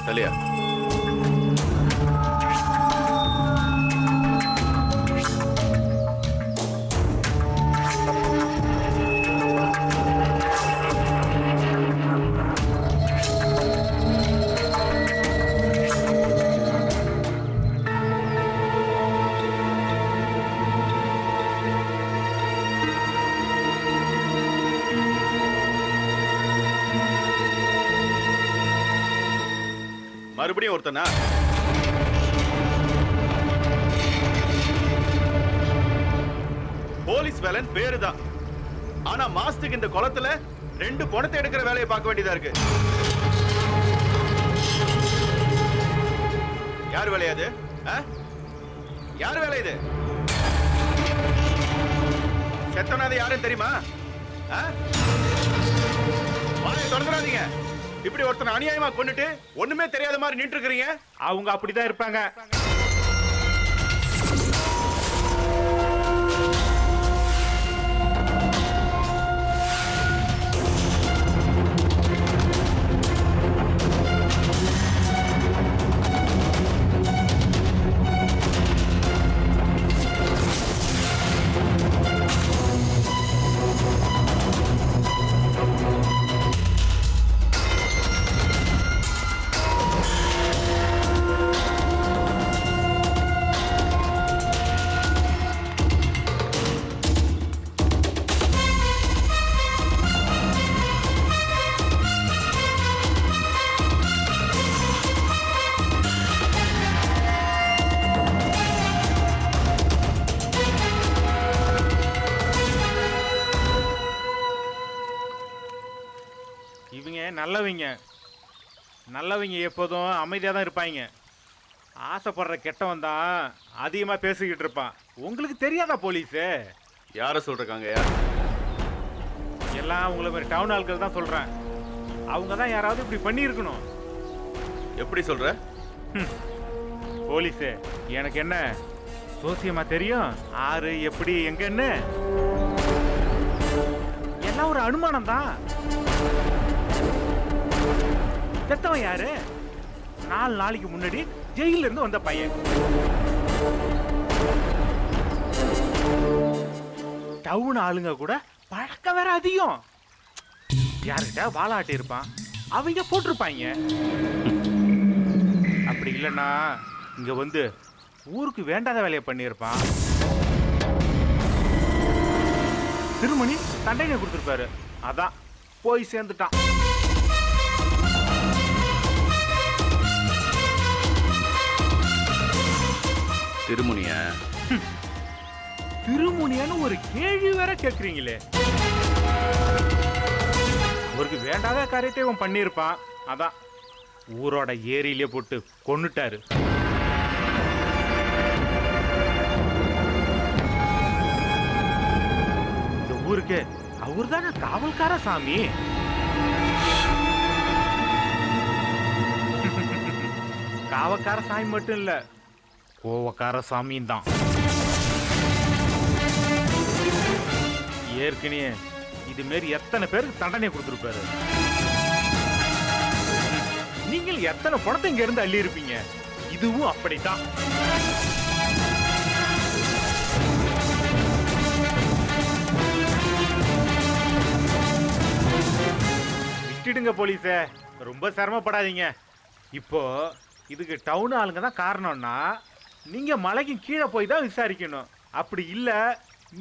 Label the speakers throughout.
Speaker 1: தலையா மறுபடியும் ஒருத்தனா போலீஸ் வேலைன்னு பேருதான். ஆனா மாசத்துக்கு இந்த குளத்துல 2 பணத்தை எடுக்கிற வேலையை பார்க்க வேண்டியதா இருக்கு. யார் வேலையாது? யார் வேலை இது? செத்தனாது யாருன்னு தெரியுமா? வாயை திறந்துடாதீங்க. இப்படி ஒருத்தனை அநியாயமா கொண்டுட்டு ஒண்ணுமே தெரியாத மாதிரி நின்று இருக்கீங்க.
Speaker 2: அவங்க அப்படிதான் இருப்பாங்க. நல்லவங்க. நல்லவங்க எப்போதும் அமைதியாக தான் இருப்பாங்க. ஆசைப்படுற கெட்டவன் தான் அதிகமாக பேசிக்கிட்டு இருப்பான். உங்களுக்கு தெரியாதா போலீஸு?
Speaker 1: யாரை சொல்றாங்க?
Speaker 2: எல்லாம் உங்களை மாதிரி டவுன் ஆட்கள் தான் சொல்கிறேன். அவங்க தான் யாராவது இப்படி பண்ணியிருக்கணும்.
Speaker 1: எப்படி சொல்ற?
Speaker 2: போலீஸு எனக்கு என்ன சோசியமா தெரியும்? ஆறு எப்படி எங்கன்னு எல்லாம் ஒரு அனுமானம் தான். செத்தவன் யாரு? 4 நாளைக்கு முன்னாடி ஜெயில இருந்து வந்த பையன். டவுன் ஆளுங்க கூட பழக்கம் வேற அதிகம். யார்கிட்ட வாலாட்டி இருப்பான், அவங்க போட்டிருப்பாங்க. அப்படி இல்லைன்னா இங்க வந்து ஊருக்கு வேண்டாத வேலையை பண்ணியிருப்பான். திருமணி தண்டனை கொடுத்துருப்பாரு, அதான் போய் சேர்ந்துட்டான். திருமுனியான்னு ஒரு கேள்வி வேற கேட்குறீங்களே. அவருக்கு வேண்டாத காரியத்தை இவன் பண்ணியிருப்பான், அதான் ஊரோட ஏரியிலே போட்டு கொன்னுட்டாரு. இந்த ஊருக்கு அவர் தானே காவல்கார சாமி. காவல்கார சாமி மட்டும் இல்ல, கோவக்கார சாமியும் தான். ஏற்கனவே இது மாரி எத்தனை பேருக்கு தண்டனை கொடுத்துருப்பாரு. நீங்கள் எத்தனை பணத்தை இங்க இருந்து அள்ளி இருப்பீங்க. இதுவும் அப்படித்தான். விட்டுடுங்க போலீஸே, ரொம்ப சிரமப்படாதீங்க. இப்போ இதுக்கு டவுன் ஆளுங்க தான் காரணம்னா நீங்க மலைக்கு கீழே போய் தான் விசாரிக்கணும். அப்படி இல்ல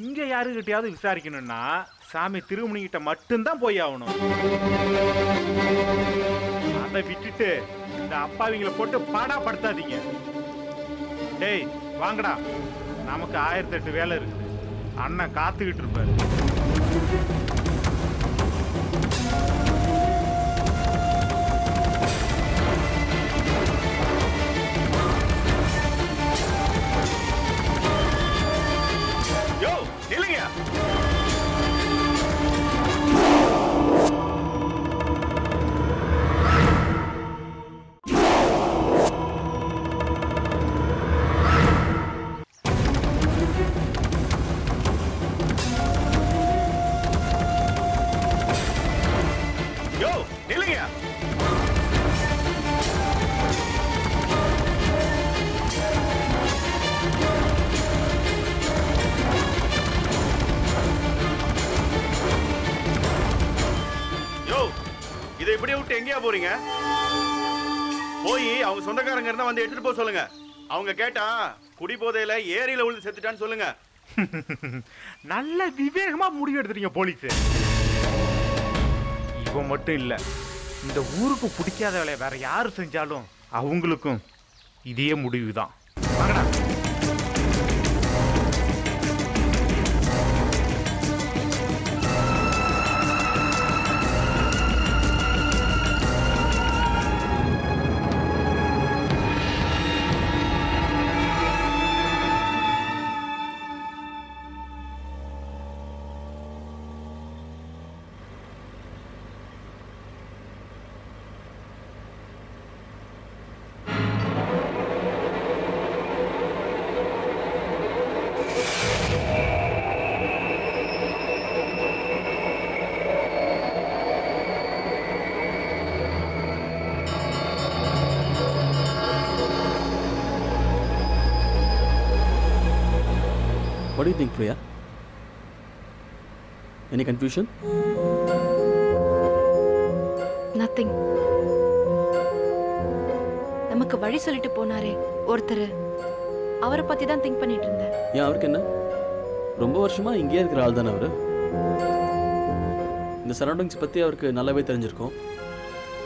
Speaker 2: இங்க யாருக்கிட்டையாவது விசாரிக்கணும்னா சாமி திருமணிகிட்ட மட்டும்தான் போய் ஆகணும். அதை விட்டுட்டு இந்த அப்பாவிங்களை போட்டு பாடாப்படுத்தாதீங்க. டேய் வாங்கடா, நமக்கு 1008 வேலை இருக்கு. அண்ணன் காத்துக்கிட்டு இருப்பாரு.
Speaker 1: எங்கயா போறீங்க? போய் அவங்க சொந்தக்காரங்க இருந்தா வந்து எடுத்துட்டு போக சொல்லுங்க. அவங்க கேட்டா குடி போதையில ஏரியில விழுந்து செத்துட்டான்னு சொல்லுங்க.
Speaker 2: நல்ல விவேகமா முடிவு எடுத்துறீங்க போலீஸ். இவன் மட்டும் இல்ல, இந்த ஊருக்கு பிடிக்காத வேலையை வேற யாரு செஞ்சாலும் அவங்களுக்கும் இதே முடிவுதான். வாங்கடா.
Speaker 3: What do you think, Priya? Any confusion?
Speaker 4: Nothing. நமக்கு வழி சொல்லிட்டு போனாரே ஒருத்தர், அவரை பத்தி தான் திங்க் பண்ணிட்டு இருந்தேன்.
Speaker 3: ஏன் அவருக்கு என்ன? ரொம்ப வருஷமா இங்கே இருக்கிற ஆள் தானே அவரு. இந்த சரௌண்டிங்ஸ் பத்தி அவருக்கு நல்லாவே தெரிஞ்சிருக்கும்.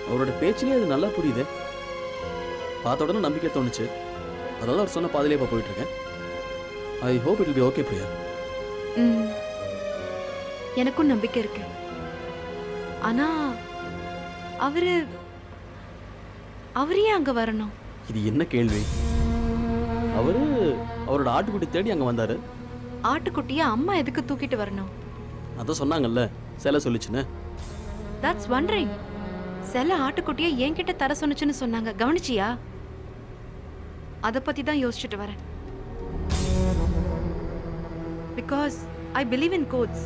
Speaker 3: அவரோட பேச்சிலே அது நல்லா புரியுது. பார்த்த உடனே நம்பிக்கை தோணுச்சு. அதனால அவர் சொன்ன பாதையிலே இப்போ போயிட்டு இருக்கேன். I hope it will be okay, Priya.
Speaker 4: எனக்கும் நம்பிக்கை இருக்கு. ஆனா அவரு ஏன் அங்க வரணும்?
Speaker 3: இது என்ன கேள்வி? அவரோட ஆட்டுக்குட்டி தேடி அங்க வந்தாரு.
Speaker 4: ஆட்டுக்குட்டிய அம்மா எதுக்கு தூக்கிட்டு வரணும்?
Speaker 3: அதான் சொன்னாங்கல்ல, சிலை சொல்லிச்சுன்னு.
Speaker 4: That's wandering. சில ஆட்டுக்குட்டிய என்கிட்ட தர சொன்னுச்சுன்னு சொன்னாங்க, கவனிச்சியா? அதை பத்தி தான் யோசிச்சுட்டு வரேன். Because I believe in codes.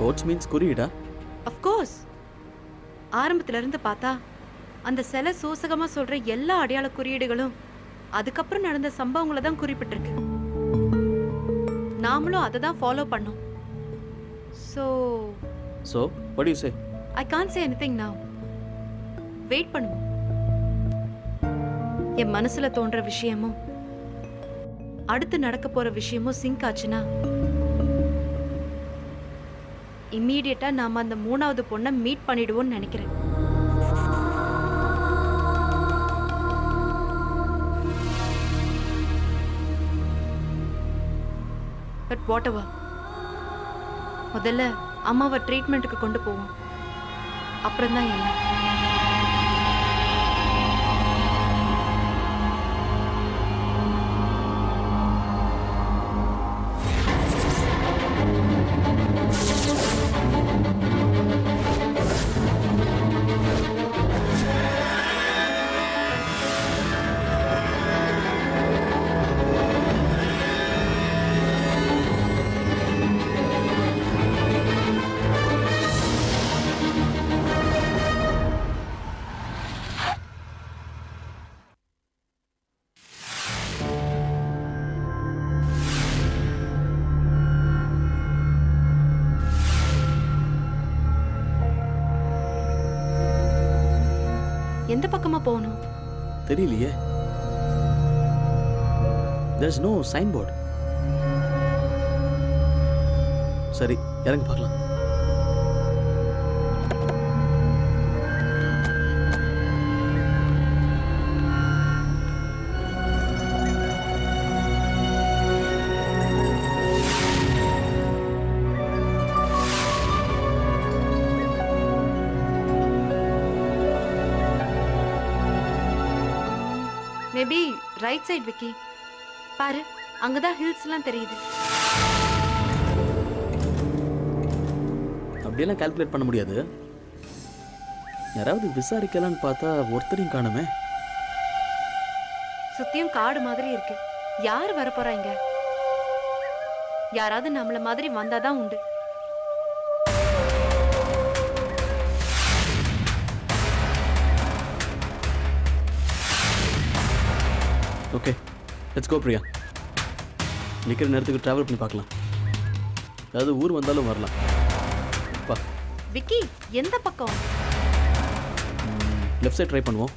Speaker 3: Codes means குறியீடா?
Speaker 4: Of course. ஆரம்பத்துல இருந்து பார்த்தா அந்த சிலை சூசகமா சொல்ற எல்லா அடையாள குறியீடுகளும் அதுக்கப்புறம் நடந்த சம்பவங்களை தான் குறிப்பிட்டிருக்கு. நாமளும் அதை தான் ஃபாலோ பண்ணோம்.
Speaker 3: So, what do you say?
Speaker 4: I can't say anything now. Wait பண்ணுவோம். என் மனசுல தோன்ற விஷயமும் அடுத்து நடக்க போற விஷயமும் சிங்க் ஆச்சுன்னா இம்மீடியட்டா நாம அந்த 3வது பொண்ணை மீட் பண்ணிடுவோம்னு நினைக்கிறேன். பட் whatever, முதல்ல அம்மாவை ட்ரீட்மெண்ட்டுக்கு கொண்டு போவோம். அப்புறம் தான் என்ன. எந்த பக்கமா போகணும்
Speaker 3: தெரியலையே. There's no signboard. சரி, இறங்கி பார்க்கலாம்.
Speaker 4: Maybe right side Vicky. பாரு, அங்கதான் ஹில்ஸ்லாம் தெரியுது.
Speaker 3: அப்படியெல்லாம் கால்குலேட் பண்ண முடியாது. யாராவது விசாரிக்கலான்னு பார்த்தா ஒருத்தரையும் காணுமே.
Speaker 4: சுத்தியும் காடு மாதிரி இருக்கு. யார் வரப்போறாங்க? யாராவது நம்மள மாதிரி வந்தாதான் உண்டு.
Speaker 3: Okay, let's go Priya. நிற்கிற நேரத்துக்கு ட்ராவல் பண்ணி பார்க்கலாம். அதாவது ஊர் வந்தாலும் வரலாம். வா
Speaker 4: விக்கி, எந்த பக்கம்?
Speaker 3: லெஃப்ட் சைட் ட்ரை பண்ணுவோம்.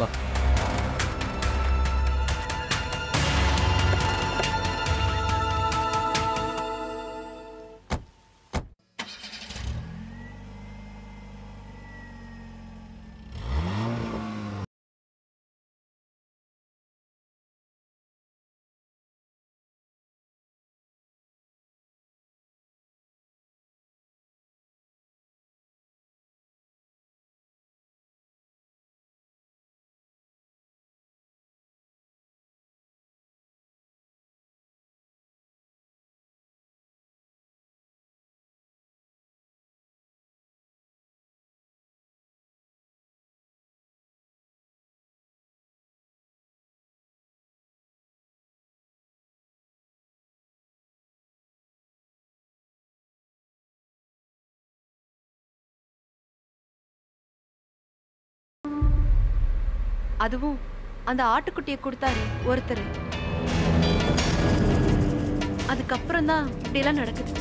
Speaker 3: வா.
Speaker 4: அதுவும் அந்த ஆட்டுக்குட்டியை கொடுத்தாரு ஒருத்தர். அதுக்கப்புறம் தான் இப்படியெல்லாம் நடக்குது.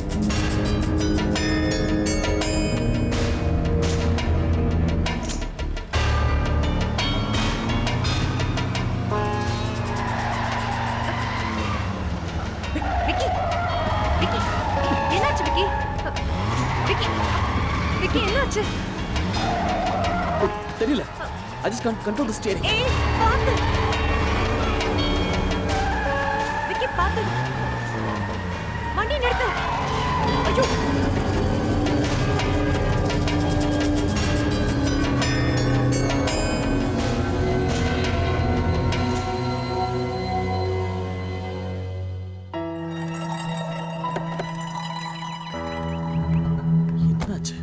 Speaker 4: விக்கி, விக்கி, என்னாச்சு விக்கி? விக்கி, விக்கி என்னாச்சு?
Speaker 3: தெரியல. I just can't control the steering.
Speaker 4: ஏய், பாத்து. விக்கி, பாத்து. நிறுத்து. ஐயோ,
Speaker 3: என்னாச்சு?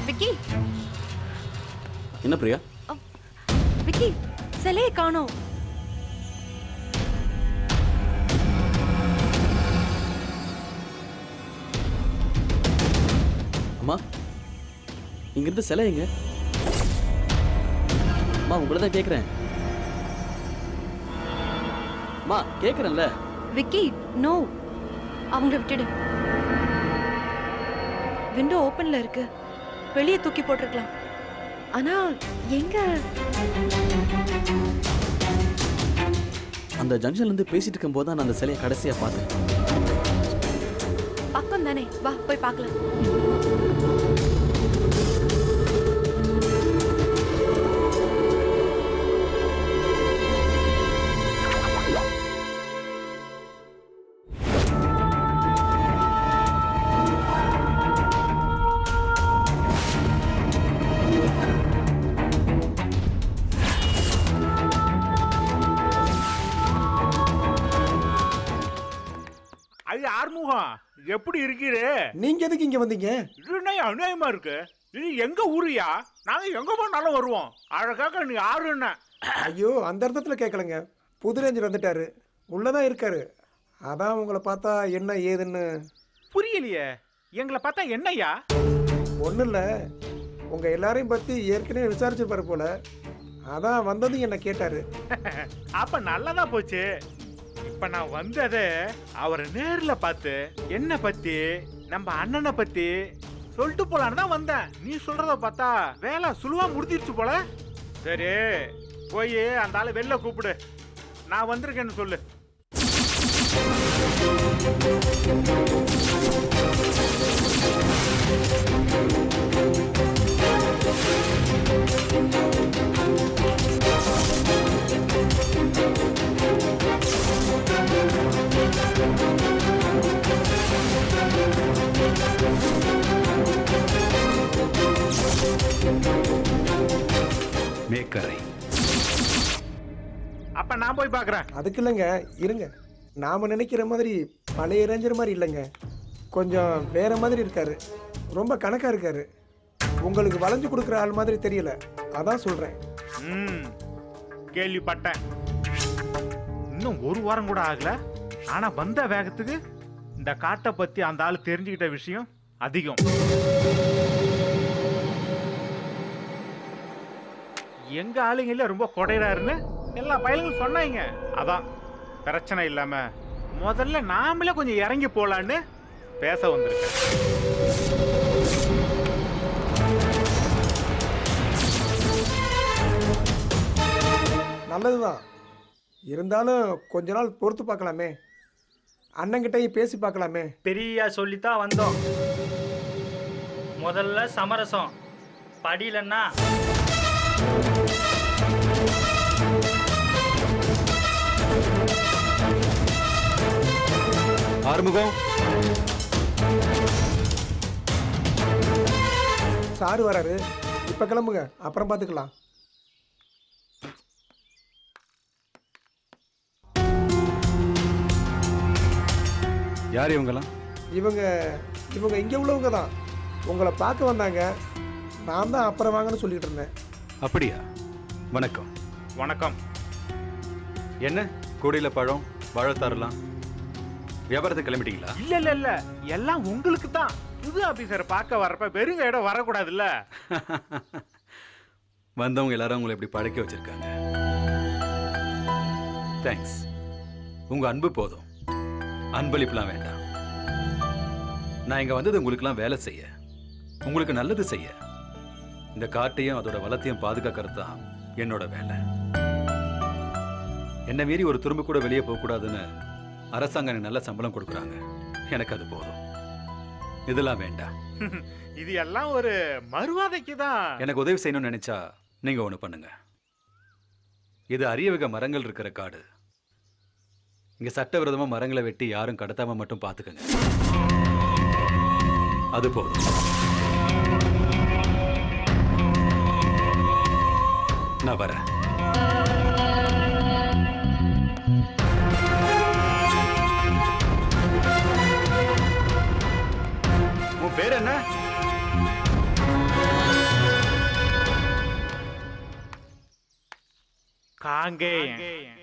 Speaker 4: விக்கி,
Speaker 3: என்ன பிரியா?
Speaker 4: விக்கி, சிலையை காணோம்.
Speaker 3: அம்மா, இங்க இருந்து சிலை எங்க? அம்மா, உங்களை தான் கேட்குறேன். அம்மா, கேட்குறேன்ல.
Speaker 4: விக்கி, நோ, அவங்கள விட்டுடு. விண்டோ ஓபன்ல இருக்கு, வெளியே தூக்கி போட்டிருக்கலாம். ஆனா எங்க?
Speaker 3: அந்த ஜங்ஷன்ல இருந்து பேசிட்டு இருக்கும்போது தான் நான் அந்த சிலையை கடைசியா பார்த்தேன்.
Speaker 4: பக்கம் தானே, வா போய் பார்க்கலாம்.
Speaker 2: அது ஆறுமுகம், எப்படி இருக்கிறே?
Speaker 5: நீங்க எதுக்கு இங்க வந்தீங்க?
Speaker 2: இது என்ன அநியாயமா இருக்கு? இது எங்க ஊரியா? நாங்க எங்க போனாலும் வருவோம். அழகாக நீ ஆறு என்ன?
Speaker 5: ஐயோ, அந்த அர்த்தத்துல கேட்கலங்க. புது ரேஞ்சர் வந்துட்டாரு, உள்ளதான் இருக்காரு. அதான் உங்களை பார்த்தா என்ன ஏதுன்னு.
Speaker 2: புரியலையே, எங்களை பார்த்தா என்னய்யா?
Speaker 5: ஒன்றும் இல்லை, உங்க எல்லாரையும் பத்தி ஏற்கனவே விசாரிச்சிருப்பாரு போல. அதான் வந்ததும் என்ன கேட்டாரு.
Speaker 2: அப்ப நல்லதா போச்சு. இப்ப நான் வந்ததே அவரை நேர்ல பார்த்து என்ன பத்தி, நம்ம அண்ணனை பத்தி சொல்லிட்டு போலான்னு தான் வந்தேன். நீ சொல்றத பார்த்தா வேலை சுலுவா முடிஞ்சிருச்சு போல. சரி, போய் அந்த ஆளை வெளில கூப்பிடு, நான் வந்திருக்கேன்னு சொல்லு.
Speaker 6: மேக்கரை
Speaker 2: அப்ப நான் போய் பார்க்கறேன்.
Speaker 5: அதுக்கு இல்லைங்க, இருங்க. நாம நினைக்கிற மாதிரி பழைய ரேஞ்சர் மாதிரி இல்லைங்க. கொஞ்சம் வேற மாதிரி இருக்காரு. ரொம்ப கணக்கா இருக்காரு. உங்களுக்கு வளைஞ்சு கொடுக்குற ஆள் மாதிரி தெரியல, அதான் சொல்றேன்.
Speaker 2: கேள்விப்பட்டேன். இன்னும் ஒரு வாரம் கூட ஆகல, ஆனா வந்த வேகத்துக்கு இந்த காட்டை பத்தி அந்த ஆளு தெரிஞ்சுக்கிட்ட விஷயம் அதிகம். எங்க ஆளுங்கள ரொம்ப கொடைறாருன்னு எல்லா பயலுங்களும் சொன்னாங்க. அதான் பிரச்சனை இல்லாம முதல்ல நாமளே கொஞ்சம் இறங்கி போலான்னு பேச வந்திருக்கேன்.
Speaker 5: நல்லதுதான். இருந்தாலும் கொஞ்ச நாள் பொறுத்து பார்க்கலாமே. அண்ணங்கிட்டையும் பேசி பார்க்கலாமே.
Speaker 7: பெரியா சொல்லித்தான் வந்தோம். முதல்ல சமரசம், படியிலன்னா
Speaker 6: ஆறுமுகம்.
Speaker 5: சாரு வராரு, இப்ப கிளம்புங்க, அப்புறம் பார்த்துக்கலாம்.
Speaker 6: யார் இவங்கெல்லாம்?
Speaker 5: இவங்க இங்க உள்ளவங்க தான். உங்களை பார்க்க வந்தாங்க. நான் தான் அப்புறம் வாங்கன்னு சொல்லிட்டு இருந்தேன்.
Speaker 6: அப்படியா? வணக்கம்.
Speaker 2: வணக்கம்.
Speaker 6: என்ன கூடையில் பழம் வாழைத்தாரெல்லாம் வியாபாரத்துக்கு கிளம்பிட்டீங்களா?
Speaker 2: இல்ல இல்ல இல்ல, எல்லாம் உங்களுக்கு தான். புது ஆபீசரை பார்க்க வரப்ப வெறுங்க இடம் வரக்கூடாதுல்ல.
Speaker 6: வந்தவங்க எல்லாரும் உங்களை இப்படி பழக்க வச்சிருக்காங்க. தேங்க்ஸ். உங்க அன்பு போதும், அன்பளிப்புலாம் வேண்டாம். நான் இங்க வந்தது உங்களுக்குலாம் வேலை செய்ய, உங்களுக்கு நல்லது செய்ய. இந்த காட்டையும் அதோட வளத்தையும் பாதுகாக்கிறது தான் என்னோட வேலை. என்ன மீறி ஒரு துரும்பு கூட வெளியே போகக்கூடாதுன்னு அரசாங்கம் எனக்கு நல்ல சம்பளம் கொடுக்குறாங்க. எனக்கு அது போதும், இதெல்லாம் வேண்டாம்.
Speaker 2: இது எல்லாம் ஒரு மறுவாதைக்கு தான்.
Speaker 6: எனக்கு உதவி செய்யணும்னு நினைச்சா நீங்க ஒண்ணு பண்ணுங்க. இது அரியவகை மரங்கள் இருக்கிற காடு. இங்க சட்டவிரோதமா மரங்களை வெட்டி யாரும் கடத்தாம மட்டும் பாத்துக்கங்க. அது போதும். நான் வரேன்.
Speaker 1: உன் பேர் என்ன?
Speaker 2: காங்கேயன்.